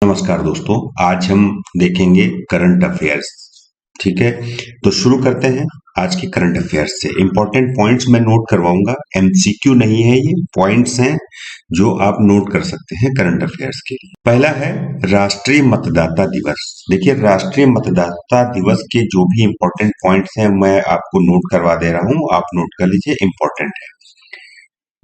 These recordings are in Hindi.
नमस्कार दोस्तों, आज हम देखेंगे करंट अफेयर्स। ठीक है, तो शुरू करते हैं आज के करंट अफेयर्स से। इंपॉर्टेंट पॉइंट्स मैं नोट करवाऊंगा, एमसीक्यू नहीं है, ये पॉइंट्स हैं जो आप नोट कर सकते हैं करंट अफेयर्स के लिए। पहला है राष्ट्रीय मतदाता दिवस। देखिए, राष्ट्रीय मतदाता दिवस के जो भी इंपॉर्टेंट पॉइंट्स हैं मैं आपको नोट करवा दे रहा हूं, आप नोट कर लीजिए, इंपॉर्टेंट है।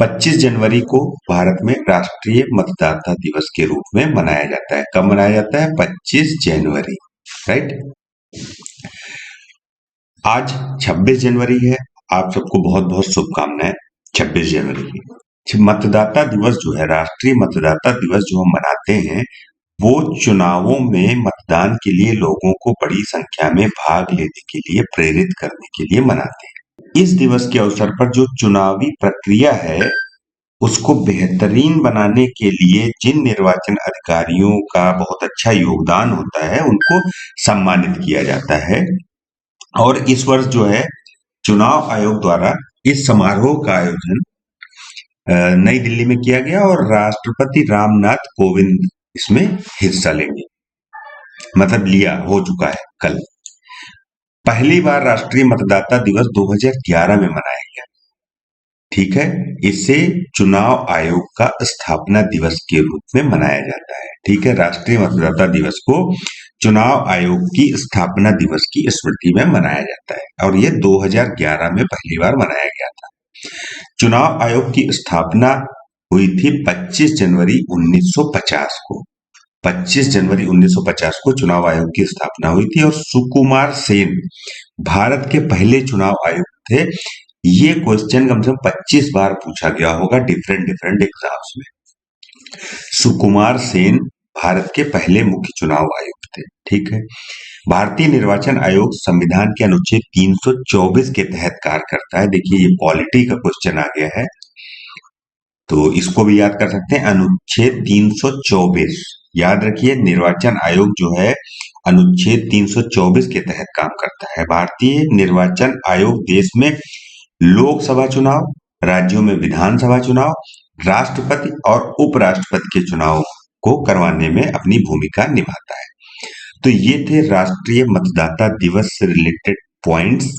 25 जनवरी को भारत में राष्ट्रीय मतदाता दिवस के रूप में मनाया जाता है। कब मनाया जाता है? 25 जनवरी, राइट। आज 26 जनवरी है, आप सबको बहुत बहुत शुभकामनाएं 26 जनवरी की। मतदाता दिवस जो है, राष्ट्रीय मतदाता दिवस जो हम मनाते हैं, वो चुनावों में मतदान के लिए लोगों को बड़ी संख्या में भाग लेने के लिए प्रेरित करने के लिए मनाते हैं। इस दिवस के अवसर पर जो चुनावी प्रक्रिया है उसको बेहतरीन बनाने के लिए जिन निर्वाचन अधिकारियों का बहुत अच्छा योगदान होता है उनको सम्मानित किया जाता है। और इस वर्ष जो है चुनाव आयोग द्वारा इस समारोह का आयोजन नई दिल्ली में किया गया और राष्ट्रपति रामनाथ कोविंद इसमें हिस्सा लेंगे, मतलब हो चुका है कल। पहली बार राष्ट्रीय मतदाता दिवस 2011 में मनाया गया। ठीक है, इसे चुनाव आयोग का स्थापना दिवस के रूप में मनाया जाता है। ठीक है, राष्ट्रीय मतदाता दिवस को चुनाव आयोग की स्थापना दिवस की स्मृति में मनाया जाता है और ये 2011 में पहली बार मनाया गया था। चुनाव आयोग की स्थापना हुई थी 25 जनवरी 1950 को। 25 जनवरी 1950 को चुनाव आयोग की स्थापना हुई थी और सुकुमार सेन भारत के पहले चुनाव आयुक्त थे। ये क्वेश्चन कम से कम 25 बार पूछा गया होगा डिफरेंट एग्जाम्स में। सुकुमार सेन भारत के पहले मुख्य चुनाव आयुक्त थे। ठीक है, भारतीय निर्वाचन आयोग संविधान के अनुच्छेद 324 के तहत कार्य करता है। देखिए, ये पॉलिटी का क्वेश्चन आ गया है तो इसको भी याद कर सकते हैं। अनुच्छेद 324 याद रखिए, निर्वाचन आयोग जो है अनुच्छेद 324 के तहत काम करता है। भारतीय निर्वाचन आयोग देश में लोकसभा चुनाव, राज्यों में विधानसभा चुनाव, राष्ट्रपति और उपराष्ट्रपति के चुनाव को करवाने में अपनी भूमिका निभाता है। तो ये थे राष्ट्रीय मतदाता दिवस से रिलेटेड पॉइंट्स।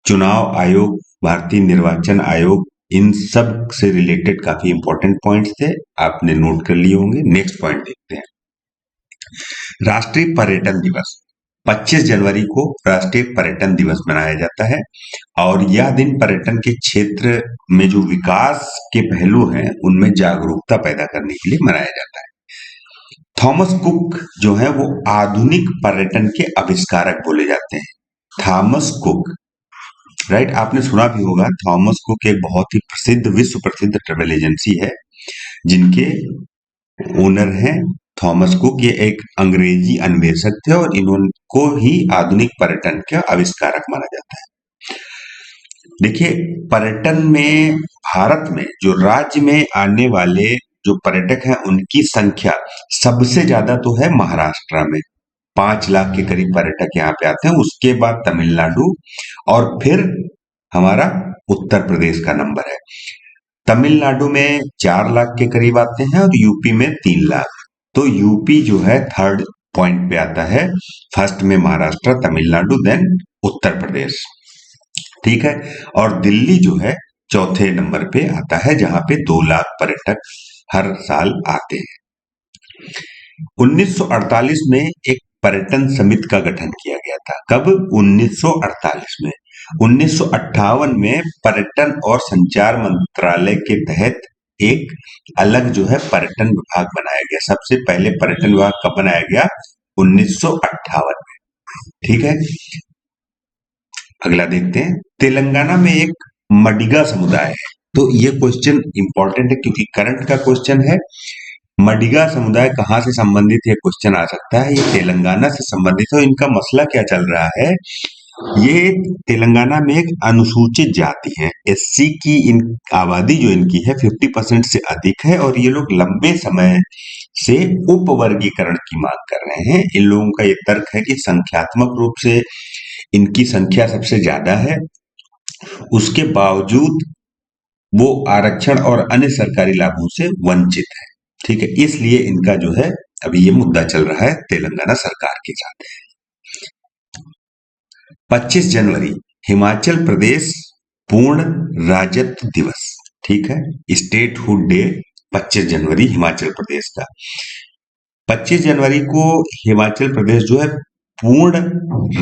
चुनाव आयोग, भारतीय निर्वाचन आयोग, इन सब से रिलेटेड काफी इंपॉर्टेंट पॉइंट्स थे, आपने नोट कर लिए होंगे। नेक्स्ट पॉइंट देखते हैं, राष्ट्रीय पर्यटन दिवस। 25 जनवरी को राष्ट्रीय पर्यटन दिवस मनाया जाता है और यह दिन पर्यटन के क्षेत्र में जो विकास के पहलू हैं उनमें जागरूकता पैदा करने के लिए मनाया जाता है। थॉमस कुक जो है वो आधुनिक पर्यटन के आविष्कारक बोले जाते हैं। थॉमस कुक, राइट, आपने सुना भी होगा। थॉमस कुक एक बहुत ही प्रसिद्ध, विश्व प्रसिद्ध ट्रेवल एजेंसी है जिनके ओनर हैं थॉमस कुक। ये एक अंग्रेजी अन्वेषक थे और इनको ही आधुनिक पर्यटन का आविष्कारक माना जाता है। देखिए, पर्यटन में भारत में जो राज्य में आने वाले जो पर्यटक हैं उनकी संख्या सबसे ज्यादा तो है महाराष्ट्र में, 5 लाख के करीब पर्यटक यहाँ पे आते हैं। उसके बाद तमिलनाडु और फिर हमारा उत्तर प्रदेश का नंबर है। तमिलनाडु में 4 लाख के करीब आते हैं और यूपी में 3 लाख। तो यूपी जो है थर्ड पॉइंट पे आता है, फर्स्ट में महाराष्ट्र, तमिलनाडु, देन उत्तर प्रदेश। ठीक है, और दिल्ली जो है चौथे नंबर पे आता है जहां पे 2 लाख पर्यटक हर साल आते हैं। 1948 में एक पर्यटन समिति का गठन किया गया था। कब? 1948 में। 1958 में पर्यटन और संचार मंत्रालय के तहत एक अलग जो है पर्यटन विभाग बनाया गया। सबसे पहले पर्यटन विभाग कब बनाया गया? 1958 में। ठीक है, अगला देखते हैं। तेलंगाना में एक मडिगा समुदाय है। तो ये क्वेश्चन इंपॉर्टेंट है क्योंकि करंट का क्वेश्चन है। मडिगा समुदाय कहाँ से संबंधित ये क्वेश्चन आ सकता है? ये तेलंगाना से संबंधित है। इनका मसला क्या चल रहा है? ये तेलंगाना में एक अनुसूचित जाति है, एससी की इन आबादी जो इनकी है 50% से अधिक है और ये लोग लंबे समय से उपवर्गीकरण की मांग कर रहे हैं। इन लोगों का ये तर्क है कि संख्यात्मक रूप से इनकी संख्या सबसे ज्यादा है, उसके बावजूद वो आरक्षण और अन्य सरकारी लाभों से वंचित है। ठीक है, इसलिए इनका जो है अभी ये मुद्दा चल रहा है तेलंगाना सरकार के साथ। 25 जनवरी हिमाचल प्रदेश पूर्ण राज्यत्व दिवस, ठीक है, स्टेटहुड डे 25 जनवरी हिमाचल प्रदेश का। 25 जनवरी को हिमाचल प्रदेश जो है पूर्ण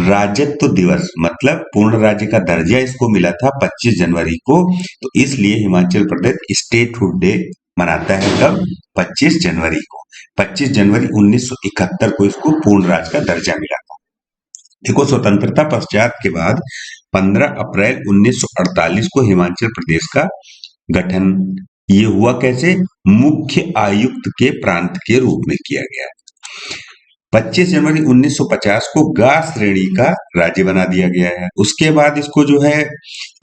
राज्यत्व दिवस, मतलब पूर्ण राज्य का दर्जा इसको मिला था 25 जनवरी को, तो इसलिए हिमाचल प्रदेश स्टेटहुड डे मनाता है कब? 25 जनवरी को। 25 जनवरी 1971 को इसको पूर्ण राज्य का दर्जा मिला था। देखो, स्वतंत्रता पश्चात के बाद 15 अप्रैल 1948 को हिमाचल प्रदेश का गठन ये हुआ कैसे? मुख्य आयुक्त के प्रांत के रूप में किया गया। 25 जनवरी 1950 को गा श्रेणी का राज्य बना दिया गया है। उसके बाद इसको जो है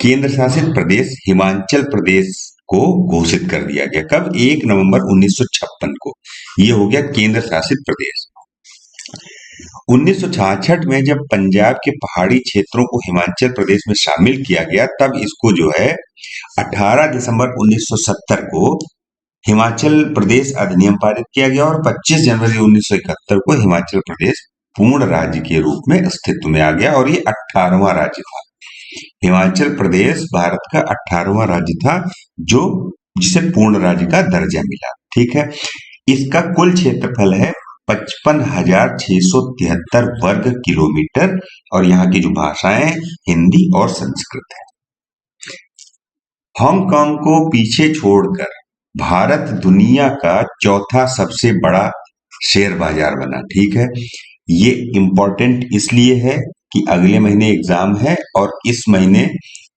केंद्र शासित प्रदेश हिमाचल प्रदेश को घोषित कर दिया गया। कब? 1 नवंबर 1956 को ये हो गया केंद्र शासित प्रदेश। 1966 में जब पंजाब के पहाड़ी क्षेत्रों को हिमाचल प्रदेश में शामिल किया गया, तब इसको जो है 18 दिसंबर 1970 को हिमाचल प्रदेश अधिनियम पारित किया गया और 25 जनवरी 1971 को हिमाचल प्रदेश पूर्ण राज्य के रूप में अस्तित्व में आ गया और ये 18वां राज्य था। हिमाचल प्रदेश भारत का 18वां राज्य था जो जिसे पूर्ण राज्य का दर्जा मिला। ठीक है, इसका कुल क्षेत्रफल है 55,673 वर्ग किलोमीटर और यहाँ की जो भाषाएं हिंदी और संस्कृत है। हांगकांग को पीछे छोड़कर भारत दुनिया का चौथा सबसे बड़ा शेयर बाजार बना। ठीक है, ये इंपॉर्टेंट इसलिए है कि अगले महीने एग्जाम है और इस महीने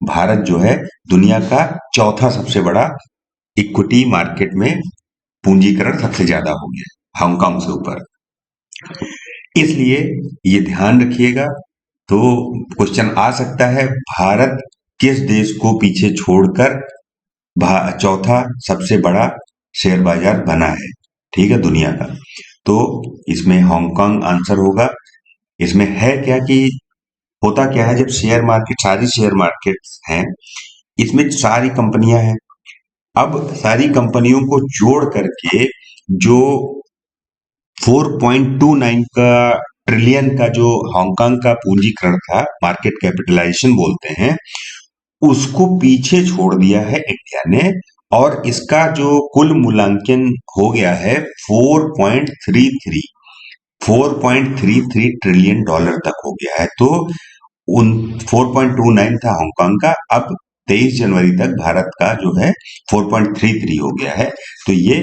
भारत जो है दुनिया का चौथा सबसे बड़ा इक्विटी मार्केट में पूंजीकरण सबसे ज्यादा हो गया हांगकांग से ऊपर, इसलिए ये ध्यान रखिएगा। तो क्वेश्चन आ सकता है, भारत किस देश को पीछे छोड़कर चौथा सबसे बड़ा शेयर बाजार बना है? ठीक है, दुनिया का। तो इसमें हांगकांग आंसर होगा। इसमें है क्या कि होता क्या है, जब शेयर मार्केट, सारी शेयर मार्केट हैं, इसमें सारी कंपनियां हैं। अब सारी कंपनियों को जोड़ करके जो 4.29 का ट्रिलियन का जो हांगकांग का पूंजीकरण था, मार्केट कैपिटलाइजेशन बोलते हैं, उसको पीछे छोड़ दिया है इंडिया ने और इसका जो कुल मूल्यांकन हो गया है 4.33 ट्रिलियन डॉलर तक हो गया है। तो 4.29 था हांगकांग का, अब 23 जनवरी तक भारत का जो है 4.33 हो गया है। तो ये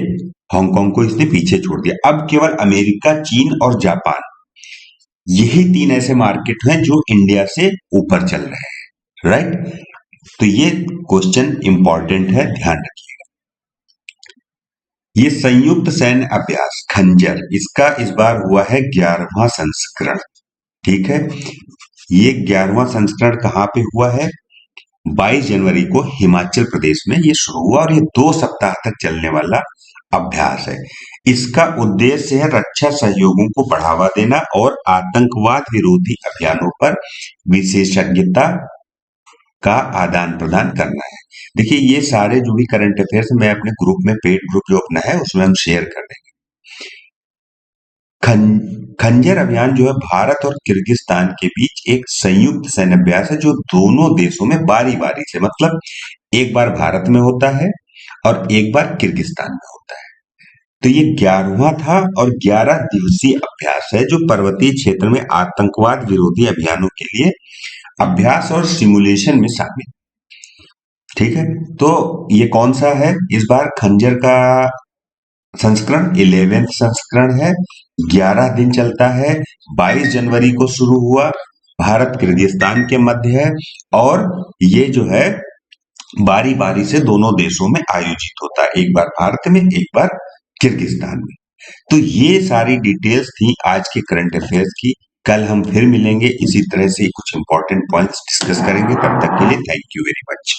हांगकांग को इसने पीछे छोड़ दिया। अब केवल अमेरिका, चीन और जापान, यही 3 ऐसे मार्केट हैं जो इंडिया से ऊपर चल रहे हैं, राइट? तो ये क्वेश्चन इंपॉर्टेंट है, ध्यान रखिएगा। ये संयुक्त सैन्य अभ्यास खंजर, इसका इस बार हुआ है 11वां संस्करण। ठीक है, ये 11वां संस्करण कहाँ पे हुआ है? 22 जनवरी को हिमाचल प्रदेश में ये शुरू हुआ और ये 2 सप्ताह तक चलने वाला अभ्यास है। इसका उद्देश्य है रक्षा सहयोगों को बढ़ावा देना और आतंकवाद विरोधी अभियानों पर विशेषज्ञता का आदान प्रदान करना है। देखिए, ये सारे जो भी करंट अफेयर्स मैं अपने ग्रुप में, पेड ग्रुप जो अपना है उसमें हम शेयर कर देंगे। खंजर अभियान जो है भारत और किर्गिस्तान के बीच एक संयुक्त सैन्य अभ्यास है जो दोनों देशों में बारी बारी से, मतलब एक बार भारत में होता है और एक बार किर्गिस्तान में होता है। तो ये 11वां था और 11 दिवसीय अभ्यास है जो पर्वतीय क्षेत्र में आतंकवाद विरोधी अभियानों के लिए अभ्यास और सिमुलेशन में शामिल। ठीक है, तो ये कौन सा है? इस बार खंजर का संस्करण 11वें संस्करण है, 11 दिन चलता है, 22 जनवरी को शुरू हुआ, भारत किर्गिस्तान के मध्य है और ये जो है बारी बारी से दोनों देशों में आयोजित होता है, एक बार भारत में, एक बार किर्गिस्तान में। तो ये सारी डिटेल्स थी आज के करंट अफेयर्स की। कल हम फिर मिलेंगे, इसी तरह से कुछ इंपॉर्टेंट पॉइंट्स डिस्कस करेंगे। तब तक के लिए थैंक यू वेरी मच।